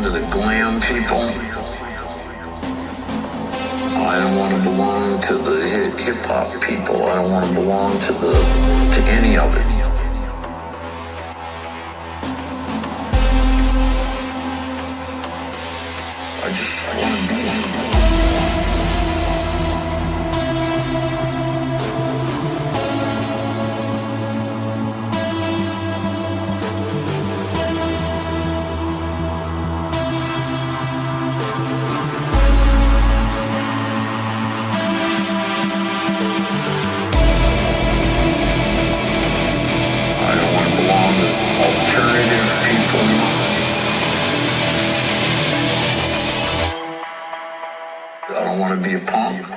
belong to the glam people. I don't want to belong to the hip-hop people. I don't want to belong to any of it. I just want to be. Alternative people. I don't want to be a punk.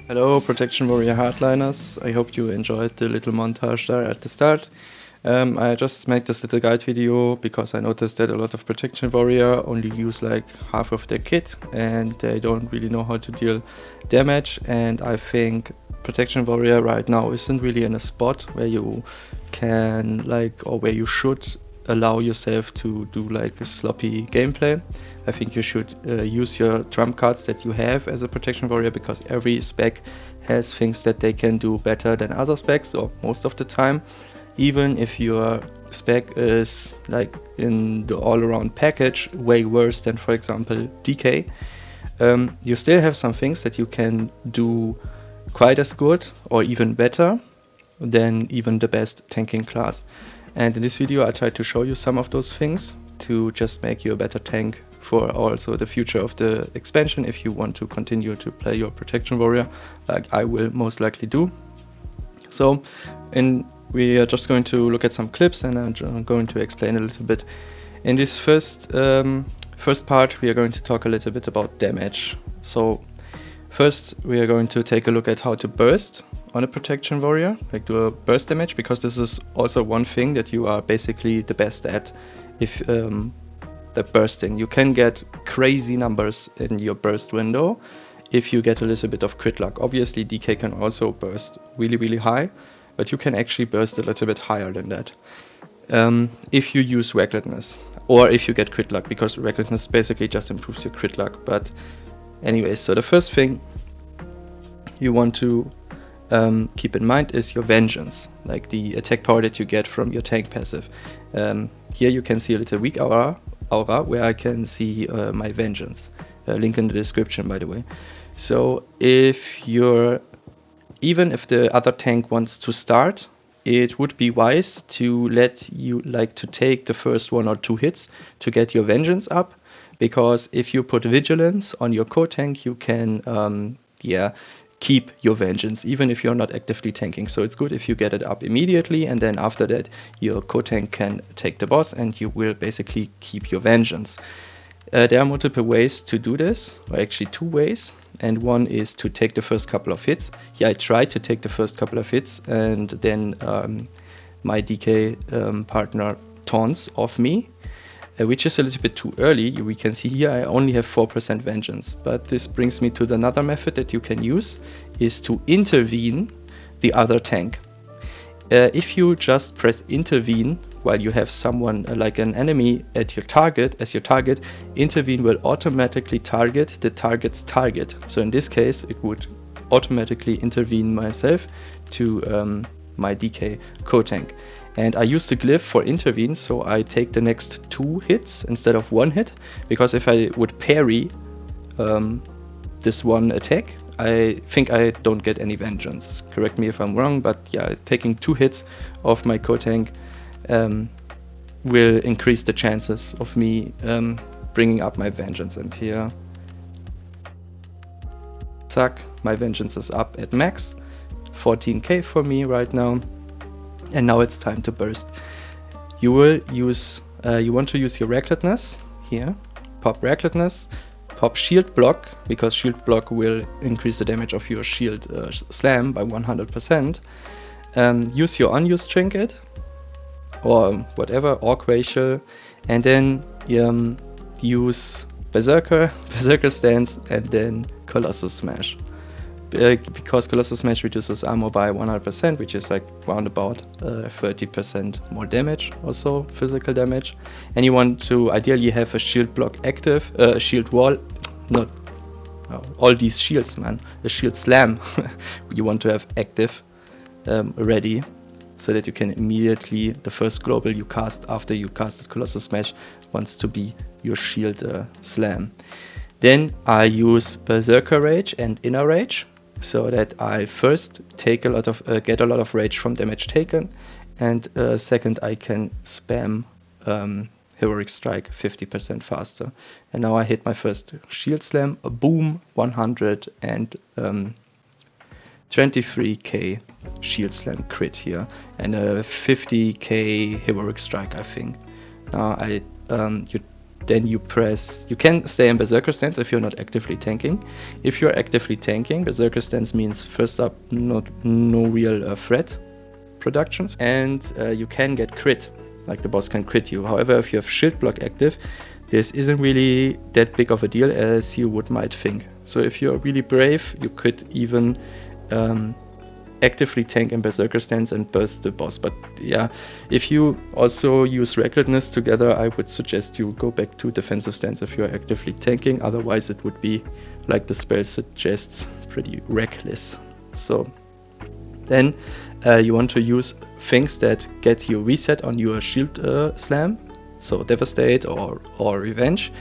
Hello, Protection Warrior Hardliners. I hope you enjoyed the little montage there at the start. I just made this little guide video because I noticed that a lot of Protection Warrior only use like half of their kit and they don't really know how to deal damage, and I think Protection Warrior right now isn't really in a spot where you can or where you should allow yourself to do like a sloppy gameplay. I think you should use your trump cards that you have as a Protection Warrior, because every spec has things that they can do better than other specs, or most of the time. Even if your spec is like in the all-around package way worse than, for example, DK, you still have some things that you can do quite as good or even better than even the best tanking class. And in this video I tried to show you some of those things to just make you a better tank for also the future of the expansion, if you want to continue to play your Protection Warrior like I will most likely do. So we are just going to look at some clips, and I'm going to explain a little bit. In this first part we are going to talk a little bit about damage. So first we are going to take a look at how to burst on a Protection Warrior, like do a burst damage, because this is also one thing that you are basically the best at. If the bursting, you can get crazy numbers in your burst window if you get a little bit of crit luck. Obviously DK can also burst really high, but you can actually burst a little bit higher than that if you use recklessness, or if you get crit luck, because recklessness basically just improves your crit luck. But anyway, so the first thing you want to keep in mind is your vengeance, like the attack power that you get from your tank passive. Here you can see a little weak aura where I can see my vengeance. Link in the description, by the way. So even if the other tank wants to start, it would be wise to let you to take the first 1 or 2 hits to get your vengeance up, because if you put vigilance on your co-tank, you can keep your vengeance even if you're not actively tanking. So it's good if you get it up immediately, and then after that your co-tank can take the boss and you will basically keep your vengeance. There are multiple ways to do this, or actually 2 ways, and one is to take the first couple of hits. Here I tried to take the first couple of hits, and then my DK partner taunts off me, which is a little bit too early. We can see here I only have 4% vengeance, but this brings me to another method that you can use, is to intervene the other tank. If you just press intervene while you have someone like an enemy at your target, intervene will automatically target the target's target. So in this case it would automatically intervene myself to my DK co-tank. And I use the glyph for intervene, so I take the next 2 hits instead of 1 hit, because if I would parry this one attack, I think I don't get any vengeance. Correct me if I'm wrong, but yeah, taking 2 hits of my co-tank will increase the chances of me bringing up my vengeance. And here, zack, my vengeance is up at max, 14k for me right now. And now it's time to burst. You will use, you want to use your recklessness here, pop recklessness, pop shield block, because shield block will increase the damage of your shield slam by 100%. Use your unused trinket, or whatever, orc racial, and then use berserker, berserker stance, and then colossus smash. Because Colossus Smash reduces armor by 100%, which is like round about 30% more damage, also physical damage. And you want to ideally have a shield block active, a shield wall, not all these shields, man, a shield slam. You want to have active ready, so that you can immediately, the first global you cast after you casted Colossus Smash wants to be your shield slam. Then I use Berserker Rage and Inner Rage, so that I first take a lot of get a lot of rage from damage taken, and second I can spam Heroic Strike 50% faster. And now I hit my first shield slam, a boom, 123k shield slam crit here, and a 50k Heroic Strike, I think. Now then you press, you can stay in Berserker stance if you're not actively tanking. If you're actively tanking, Berserker stance means first up, no real threat productions, and you can get crit, like the boss can crit you. However, if you have shield block active, this isn't really that big of a deal as you might think. So if you're really brave, you could even actively tank in Berserker stance and burst the boss. But yeah, if you also use recklessness together, I would suggest you go back to defensive stance if you're actively tanking. Otherwise it would be, like the spell suggests, pretty reckless. So then you want to use things that get you reset on your shield slam, so Devastate or Revenge,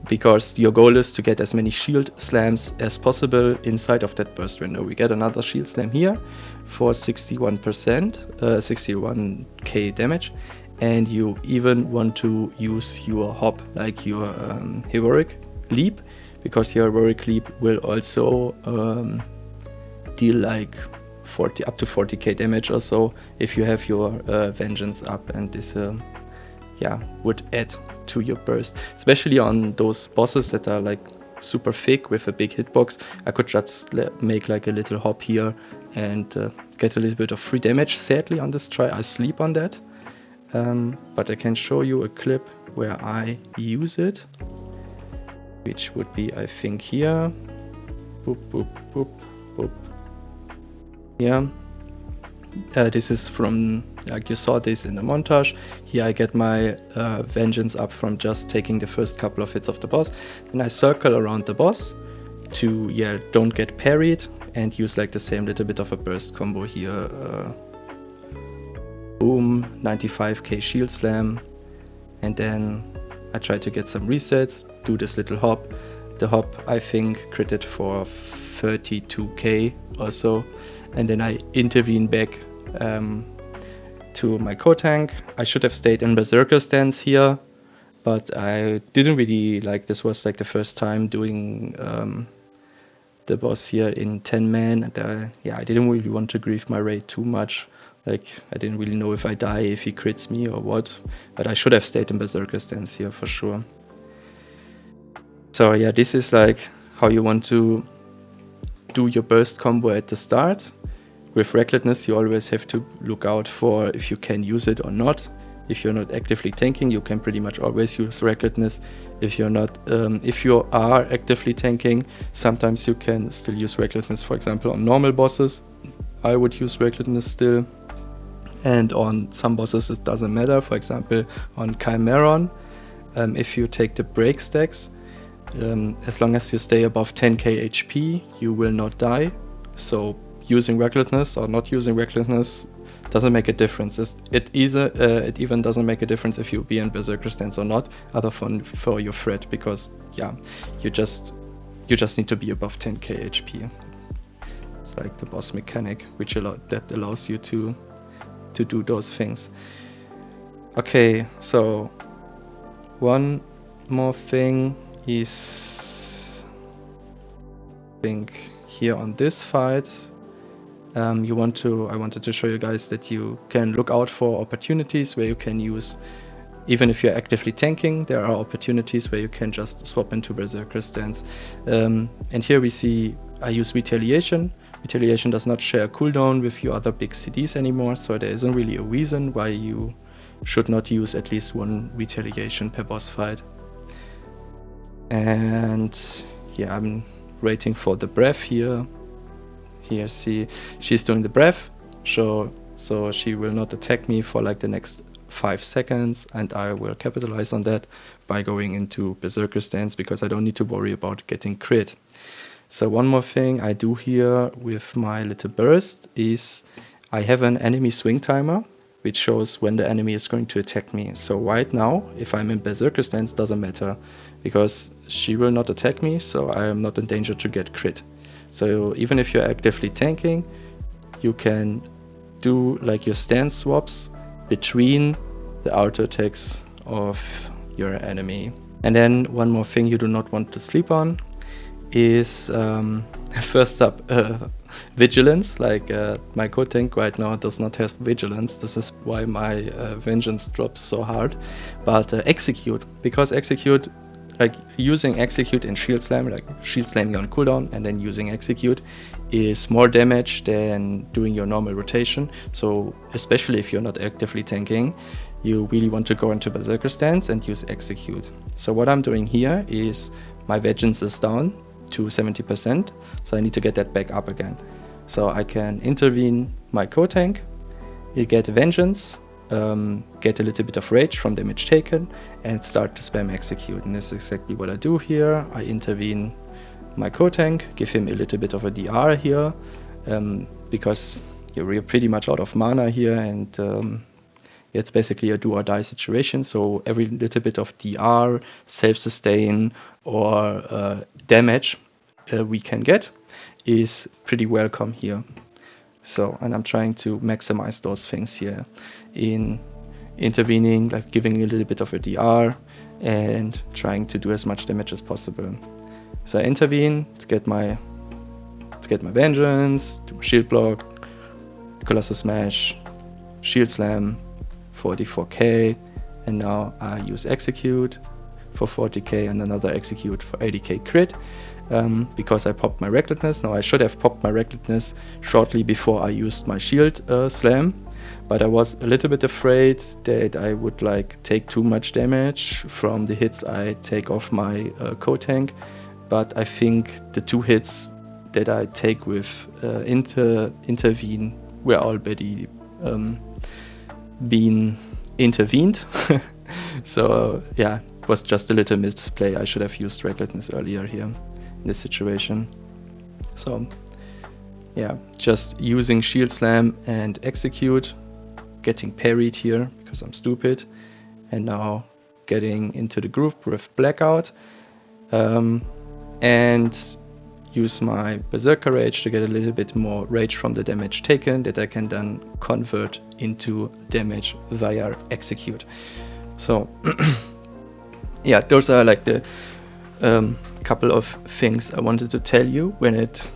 because your goal is to get as many shield slams as possible inside of that burst window. We get another shield slam here for 61%, 61k damage, and you even want to use your hop, like your heroic leap, because your heroic leap will also deal like up to 40k damage or so if you have your vengeance up, and this yeah, would add to your burst, especially on those bosses that are like super thick with a big hitbox. I could just make like a little hop here and get a little bit of free damage. Sadly on this try I sleep on that, but I can show you a clip where I use it, which would be, I think, here. Boop, boop, boop, boop. Yeah. This is from, like you saw this in the montage. Here I get my vengeance up from just taking the first couple of hits of the boss. Then I circle around the boss to, yeah, don't get parried, and use like the same little bit of a burst combo here. Boom, 95k shield slam, and then I try to get some resets, do this little hop. The hop, I think, critted for 32k or so, and then I intervene back to my co-tank. I should have stayed in Berserker stance here, but I didn't really, like, this was like the first time doing the boss here in 10 man, and yeah, I didn't really want to grieve my raid too much. Like, I didn't really know if I die, if he crits me or what, but I should have stayed in Berserker stance here for sure. So yeah, this is like how you want to do your burst combo at the start. With recklessness, you always have to look out for if you can use it or not. If you're not actively tanking, you can pretty much always use recklessness. If you're not, if you are actively tanking, sometimes you can still use recklessness. For example, on normal bosses, I would use recklessness still, and on some bosses it doesn't matter. For example, on Chimeron, if you take the break stacks, as long as you stay above 10k HP, you will not die. So using recklessness or not using recklessness doesn't make a difference. It even doesn't make a difference if you be in Berserker stance or not, other for your threat, because yeah, you just need to be above 10k HP. It's like the boss mechanic, which allows you to do those things. Okay, so one more thing is, I think here on this fight, I wanted to show you guys that you can look out for opportunities where you can use, even if you're actively tanking, there are opportunities where you can just swap into Berserker stance. And here we see I use Retaliation. Retaliation does not share cooldown with your other big CDs anymore, so there isn't really a reason why you should not use at least one Retaliation per boss fight. And yeah, I'm waiting for the breath here. Here, see, she's doing the breath, so she will not attack me for like the next 5 seconds, and I will capitalize on that by going into Berserker stance, because I don't need to worry about getting crit. So one more thing I do here with my little burst is I have an enemy swing timer, which shows when the enemy is going to attack me. So right now, if I'm in Berserker stance, doesn't matter, because she will not attack me, so I am not in danger to get crit. So even if you're actively tanking, you can do like your stance swaps between the auto attacks of your enemy. And then one more thing you do not want to sleep on is first up vigilance. Like my co-tank right now does not have vigilance. This is why my vengeance drops so hard. But execute, because execute, like using execute in shield slam, like shield slamming on cooldown and then using execute, is more damage than doing your normal rotation. So especially if you're not actively tanking, you really want to go into Berserker stance and use execute. So what I'm doing here is my vengeance is down to 70%, so I need to get that back up again. So I can intervene my co-tank, you get vengeance, get a little bit of rage from damage taken, and start to spam execute. And this is exactly what I do here. I intervene my co-tank, give him a little bit of a DR here, because you're pretty much out of mana here, and it's basically a do or die situation. So every little bit of DR, self-sustain, or damage we can get is pretty welcome here. So, and I'm trying to maximize those things here in intervening, like giving a little bit of a DR and trying to do as much damage as possible. So I intervene to get my vengeance, do my shield block, Colossus Smash, shield slam for 44k, and now I use execute for 40k and another execute for 80k crit. Because I popped my recklessness. Now I should have popped my recklessness shortly before I used my shield slam, but I was a little bit afraid that I would like take too much damage from the hits I take off my co-tank. But I think the 2 hits that I take with intervene were already been intervened. So yeah, it was just a little misplay. I should have used recklessness earlier here in this situation. So yeah, just using shield slam and execute, getting parried here because I'm stupid, and now getting into the group with blackout, and use my Berserker Rage to get a little bit more rage from the damage taken that I can then convert into damage via execute. So yeah, those are like the couple of things I wanted to tell you when it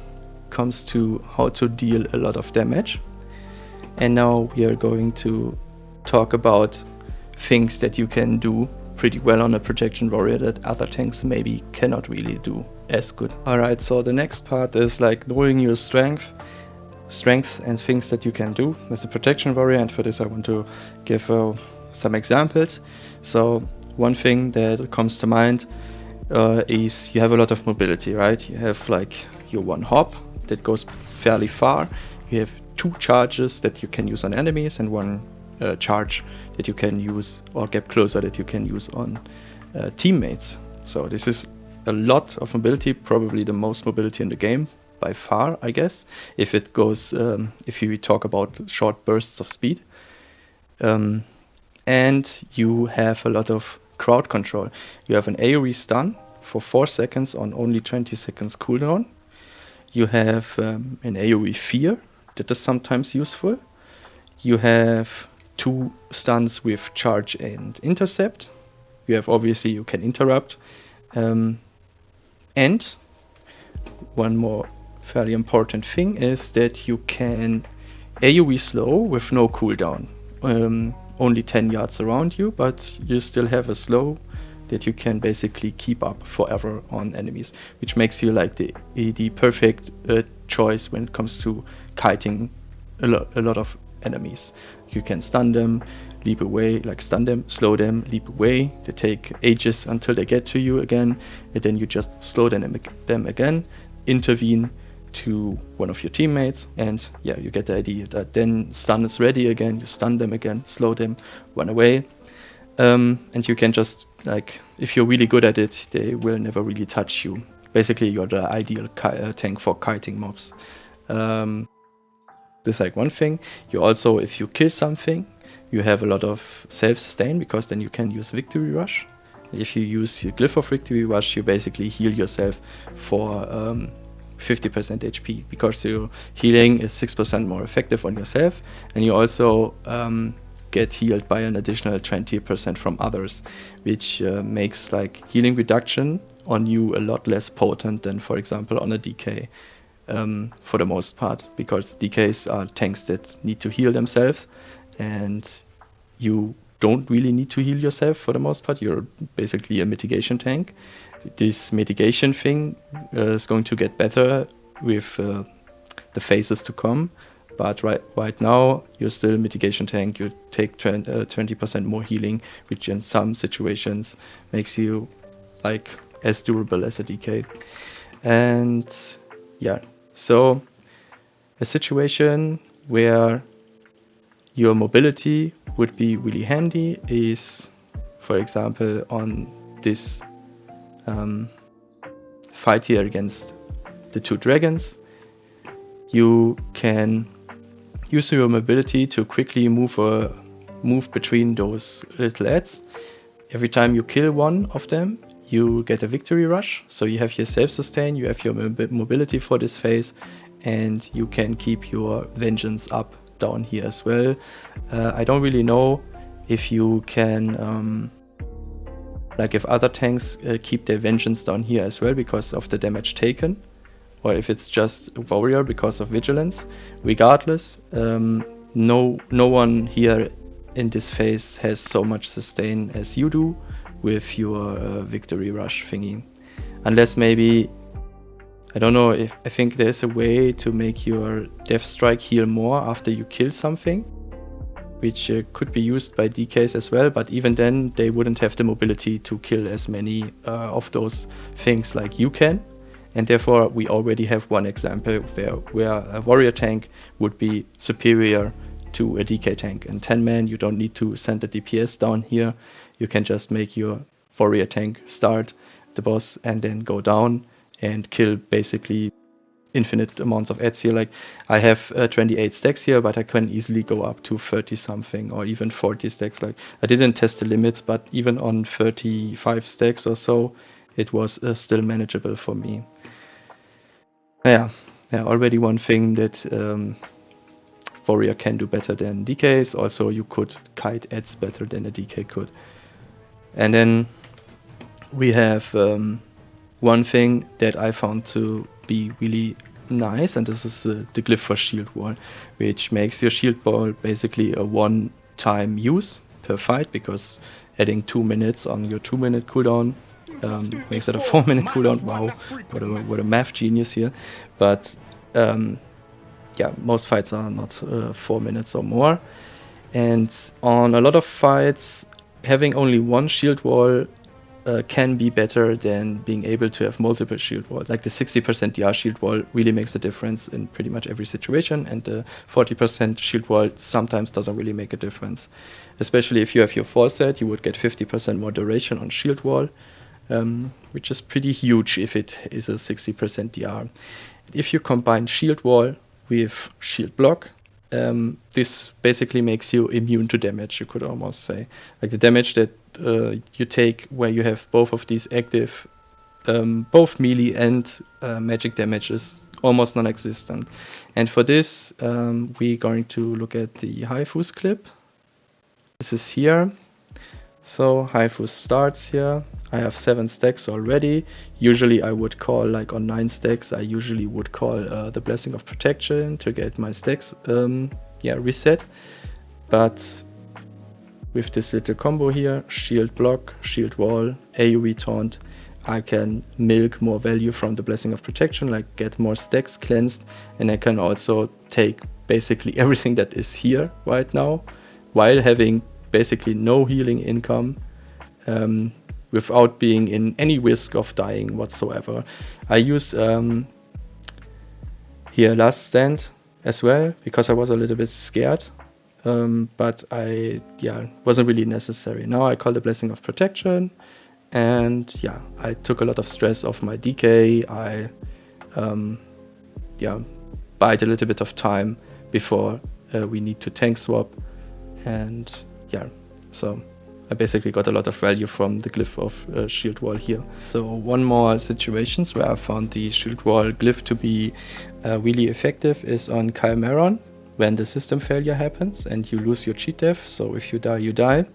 comes to how to deal a lot of damage. And now we are going to talk about things that you can do pretty well on a protection warrior that other tanks maybe cannot really do as good. Alright, so the next part is like knowing your strengths and things that you can do as a protection warrior, and for this I want to give some examples. So one thing that comes to mind is you have a lot of mobility, right? You have like your one hop that goes fairly far, you have 2 charges that you can use on enemies, and 1 charge that you can use, or get closer, that you can use on teammates. So this is a lot of mobility, probably the most mobility in the game, by far, I guess, if it goes, if you talk about short bursts of speed. And you have a lot of crowd control. You have an AoE stun for 4 seconds on only 20 seconds cooldown. You have an AoE fear that is sometimes useful. You have 2 stuns with charge and intercept. You have obviously you can interrupt. And one more fairly important thing is that you can AoE slow with no cooldown. Only 10 yards around you, but you still have a slow that you can basically keep up forever on enemies, which makes you like the perfect choice when it comes to kiting a lot of enemies. You can stun them, leap away, like stun them, slow them, leap away. They take ages until they get to you again, and then you just slow them again, intervene to one of your teammates, and yeah, you get the idea that then stun is ready again, you stun them again, slow them, run away. And you can just, like, if you're really good at it, they will never really touch you. Basically, you're the ideal tank for kiting mobs. This is like one thing. You also, if you kill something, you have a lot of self-sustain, because then you can use Victory Rush. If you use your Glyph of Victory Rush, you basically heal yourself for 50% HP, because your healing is 6% more effective on yourself, and you also get healed by an additional 20% from others, which makes like healing reduction on you a lot less potent than, for example, on a DK for the most part, because DKs are tanks that need to heal themselves, and you don't really need to heal yourself for the most part. You're basically a mitigation tank. This mitigation thing is going to get better with the phases to come, but right now you're still a mitigation tank. You take 20% more healing, which in some situations makes you like as durable as a DK. And yeah, so a situation where your mobility would be really handy is, for example, on this fight here against the 2 dragons. You can use your mobility to quickly move between those little ads. Every time you kill one of them, you get a victory rush. So you have your self-sustain, you have your mobility for this phase, and you can keep your vengeance up down here as well. I don't really know if you can like if other tanks keep their vengeance down here as well because of the damage taken, or if it's just warrior because of vigilance. Regardless, no one here in this phase has so much sustain as you do with your victory rush thingy, unless maybe, I don't know, if I think there's a way to make your death strike heal more after you kill something, which could be used by DKs as well, but even then they wouldn't have the mobility to kill as many of those things like you can, and therefore we already have one example where a warrior tank would be superior to a DK tank. In 10 man you don't need to send the DPS down here, you can just make your warrior tank start the boss and then go down and kill basically infinite amounts of ads here. Like I have 28 stacks here, but I can easily go up to 30 something or even 40 stacks. Like I didn't test the limits, but even on 35 stacks or so, it was still manageable for me. Yeah, already one thing that warrior can do better than DKs. Also, you could kite ads better than a DK could. And then we have one thing that I found to be really nice, and this is the glyph for shield wall, which makes your shield wall basically a one-time use per fight, because adding 2 minutes on your 2-minute cooldown makes it a 4-minute cooldown. Wow, what a math genius here. But yeah, most fights are not 4 minutes or more, and on a lot of fights having only one shield wall can be better than being able to have multiple shield walls. Like the 60% DR shield wall really makes a difference in pretty much every situation, and the 40% shield wall sometimes doesn't really make a difference. Especially if you have your 4 set, you would get 50% more duration on shield wall, which is pretty huge if it is a 60% DR. If you combine shield wall with shield block, this basically makes you immune to damage, you could almost say. Like the damage that you take where you have both of these active, both melee and magic damage is almost non-existent. And for this, we're going to look at the Haifus clip. This is here. So Haifus starts here. I have 7 stacks already. Usually I would call, like on 9 stacks, I usually would call the Blessing of Protection to get my stacks reset. But with this little combo here, shield block, shield wall, AoE taunt, I can milk more value from the Blessing of Protection, like get more stacks cleansed, and I can also take basically everything that is here right now, while having basically no healing income, without being in any risk of dying whatsoever. I use here Last Stand as well, because I was a little bit scared, but wasn't really necessary. Now I call the Blessing of Protection, and yeah, I took a lot of stress off my DK. I bide a little bit of time before we need to tank swap, and so I basically got a lot of value from the glyph of shield wall here. So one more situations where I found the shield wall glyph to be really effective is on Chimeron, when the system failure happens and you lose your cheat death. So if you die, you die.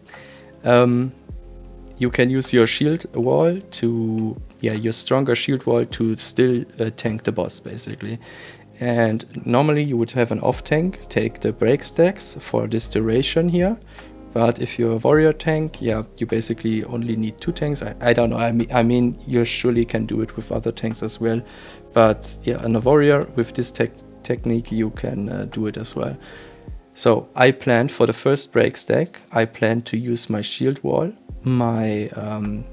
You can use your shield wall to, your stronger shield wall to still tank the boss basically. And normally you would have an off tank take the break stacks for this duration here. But if you're a warrior tank, you basically only need 2 tanks. I don't know, I mean, you surely can do it with other tanks as well. But on a warrior, with this technique, you can do it as well. So I planned for the first break stack, I planned to use my shield wall, my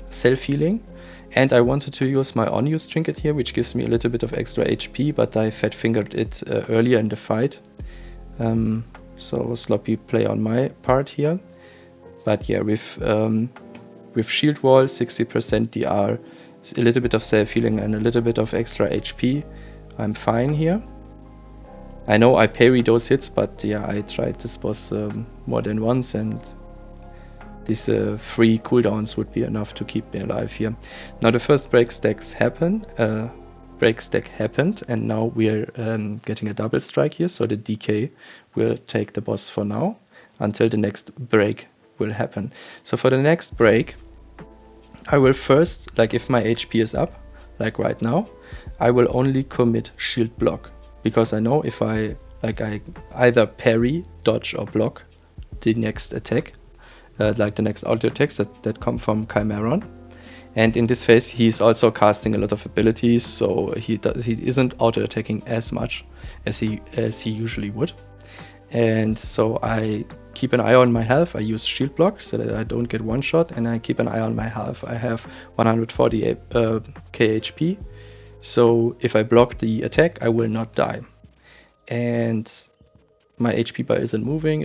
self-healing, and I wanted to use my on-use trinket here, which gives me a little bit of extra HP, but I fat-fingered it earlier in the fight. So sloppy play on my part here. But with shield wall, 60% DR, a little bit of self-healing and a little bit of extra HP, I'm fine here. I know I parry those hits, but I tried this boss more than once, and these 3 cooldowns would be enough to keep me alive here. Now the first break stack happened, and now we're getting a double strike here, so the DK will take the boss for now until the next break will happen. So for the next break, I will first, like if my HP is up, like right now, I will only commit shield block, because I know if I either parry, dodge or block the next attack, like the next auto attacks that come from Chimeron. And in this phase, he's also casting a lot of abilities, so he isn't auto attacking as much as he usually would. And so I keep an eye on my health. I use shield block so that I don't get one shot, and I keep an eye on my health. I have 140 KHP, so if I block the attack, I will not die. And my HP bar isn't moving.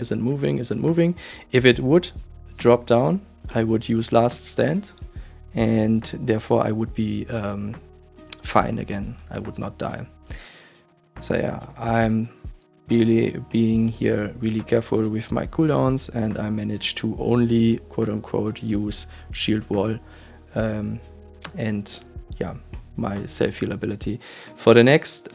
If it would drop down, I would use Last Stand, and therefore I would be fine again. I would not die. So I'm really being here really careful with my cooldowns, and I managed to only quote-unquote use shield wall and my self-heal ability. For the next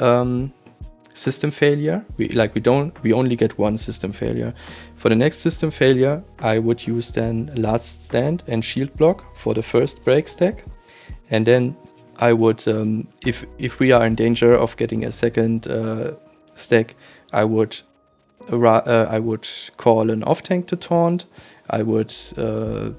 system failure, we only get one system failure. For the next system failure, I would use then Last Stand and shield block for the first break stack, and then I would, if we are in danger of getting a second stack, I would call an off tank to taunt. I would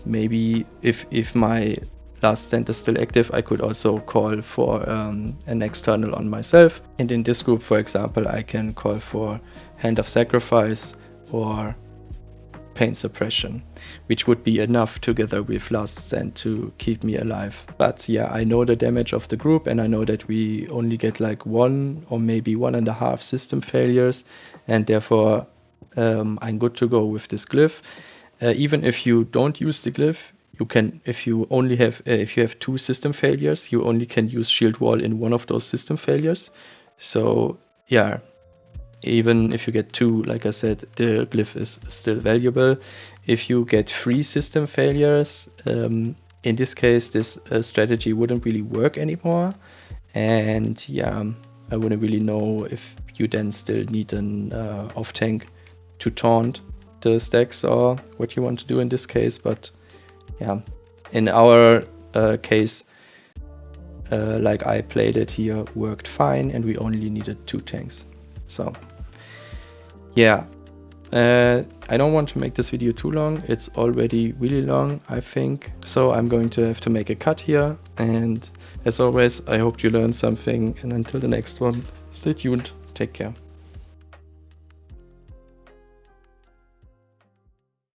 maybe, if my Last Stand is still active, I could also call for an external on myself. And in this group, for example, I can call for Hand of Sacrifice or Pain Suppression, which would be enough together with Last Stand to keep me alive. But I know the damage of the group, and I know that we only get like 1 or maybe 1.5 system failures, and therefore I'm good to go with this glyph. Even if you don't use the glyph, you can, if you only have if you have 2 system failures, you only can use shield wall in one of those system failures. So yeah, even if you get 2, like I said, the glyph is still valuable. If you get 3 system failures, in this case, this strategy wouldn't really work anymore. And yeah, I wouldn't really know if you then still need an off tank to taunt the stacks or what you want to do in this case. But yeah, in our case, like I played it here, worked fine, and we only needed 2 tanks. So yeah, I don't want to make this video too long. It's already really long, I think. So I'm going to have to make a cut here. And as always, I hope you learned something. And until the next one, stay tuned. Take care.